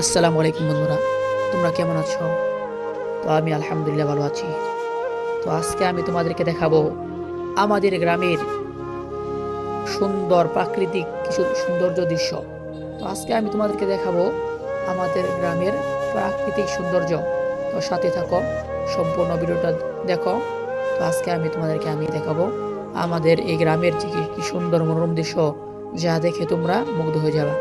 আসসালামু আলাইকুম বন্ধুরা, তোমরা কেমন আছো? তো আমি আলহামদুলিল্লাহ ভালো আছি। তো আজকে আমি তোমাদেরকে দেখাবো আমাদের গ্রামের সুন্দর প্রাকৃতিক কিছু সৌন্দর্য দৃশ্য। তো আজকে আমি তোমাদেরকে দেখাবো আমাদের গ্রামের প্রাকৃতিক সৌন্দর্য। তো সাথে থাকো, সম্পূর্ণ ভিডিওটা দেখো। তো আজকে আমি তোমাদেরকে দেখাবো আমাদের এই গ্রামের যে কি সুন্দর মনোরম দৃশ্য, যা দেখে তোমরা মুগ্ধ হয়ে যাবে।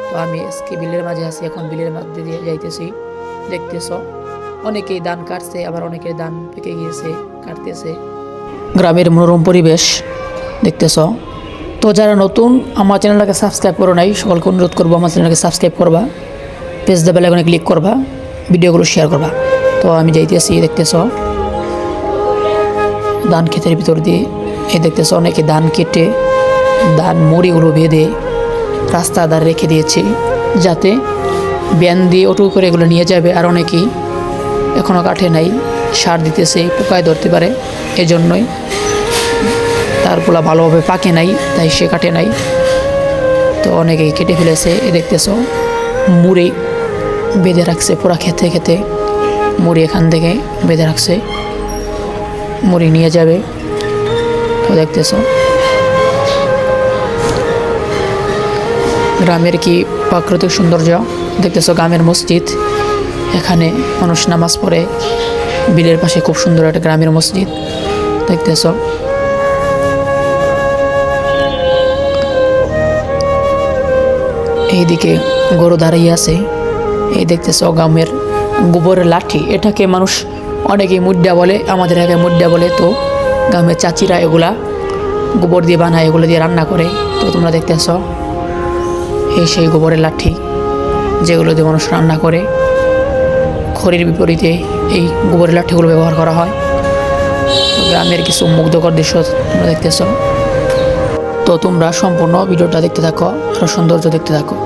তো আমি আজকে বিলের মাঝে আছি, এখন বিলের মধ্যে দিয়ে যাইতেছি। দেখতেছ অনেকেই ধান কাটছে, আবার অনেকের ধান পেকে গিয়েছে, কাটতেছে। গ্রামের মনোরম পরিবেশ দেখতেছ। তো যারা নতুন আমার চ্যানেলটাকে সাবস্ক্রাইব করো নাই, সকলকে অনুরোধ করবো আমার চ্যানেলকে সাবস্ক্রাইব করবা, পেজ দ্য বেল আইকনে ক্লিক করবা, ভিডিওগুলো শেয়ার করবা। তো আমি যাইতেছি, দেখতেছ ধান ক্ষেতের ভিতর দিয়ে। এই দেখতেছ অনেকে ধান কেটে ধান মুড়িগুলো বেঁধে রাস্তা ধারে রেখে দিয়েছে, যাতে ব্যান দিয়ে অটো করে এগুলো নিয়ে যাবে। আর অনেকেই এখনও কাটে নাই, সার দিতেছে, পোকায় ধরতে পারে, এজন্যই তারগুলো ভালোভাবে পাকে নাই, তাই সে কাটে নাই। তো অনেকেই কেটে ফেলেছে। এ দেখতেছ মুড়ি বেঁধে রাখছে, পুরা খেতে খেতে মুড়ি এখান থেকে বেঁধে রাখছে, মুড়ি নিয়ে যাবে। তো দেখতেছ গ্রামের কি প্রাকৃতিক সৌন্দর্য। দেখতেছ গ্রামের মসজিদ, এখানে মানুষ নামাজ পড়ে। বিলের পাশে খুব সুন্দর একটা গ্রামের মসজিদ দেখতেছ। এইদিকে গরু দাঁড়িয়ে আছে। এই দেখতেছ গ্রামের গোবরের লাঠি, এটাকে মানুষ অনেকে মুড্ডা বলে, আমাদের এলাকায় মুড্ডা বলে। তো গ্রামের চাচিরা এগুলা গোবর দিয়ে বানায়, এগুলো দিয়ে রান্না করে। তো তোমরা দেখতেছ এই সেই গোবরের লাঠি, যেগুলো দিয়ে মানুষ রান্না করে। খড়ির বিপরীতে এই গোবরের লাঠিগুলো ব্যবহার করা হয়। তো গ্রামের কিছু মুগ্ধকর দৃশ্য তোমরা দেখতেছ। তো তোমরা সম্পূর্ণ ভিডিওটা দেখতে থাকো, আরও সৌন্দর্য দেখতে থাকো।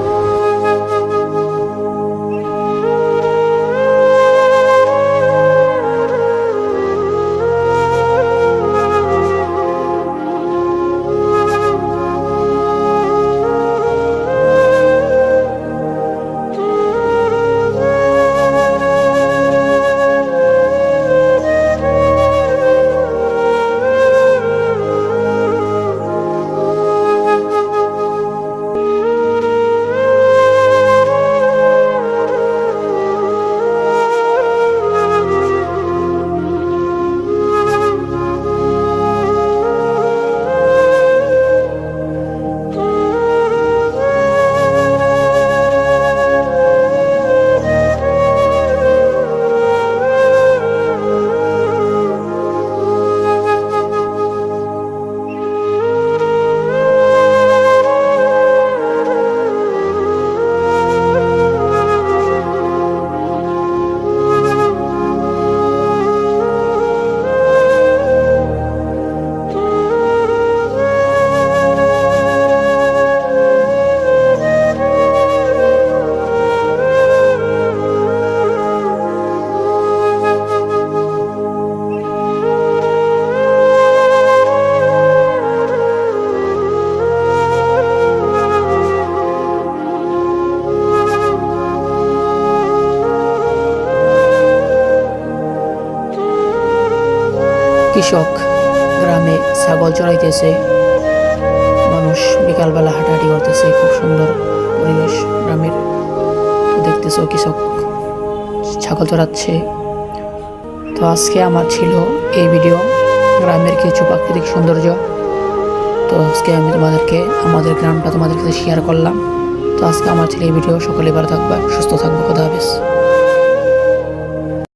কৃষক গ্রামে ছাগল চড়াইতেছে, মানুষ বিকালবেলা হাঁটাহাঁটি করতেছে। খুব সুন্দর পরিবেশ গ্রামের। দেখতেছ কৃষক ছাগল চড়াচ্ছে। তো আজকে আমার ছিল এই ভিডিও, গ্রামের কিছু প্রাকৃতিক সৌন্দর্য। তো আজকে আমি তোমাদেরকে আমাদের গ্রামটা তোমাদের কাছে শেয়ার করলাম। তো আজকে আমার ছিল এই ভিডিও। সকলে ভালো থাকবা, সুস্থ থাকবো। খোদা হাফেজ।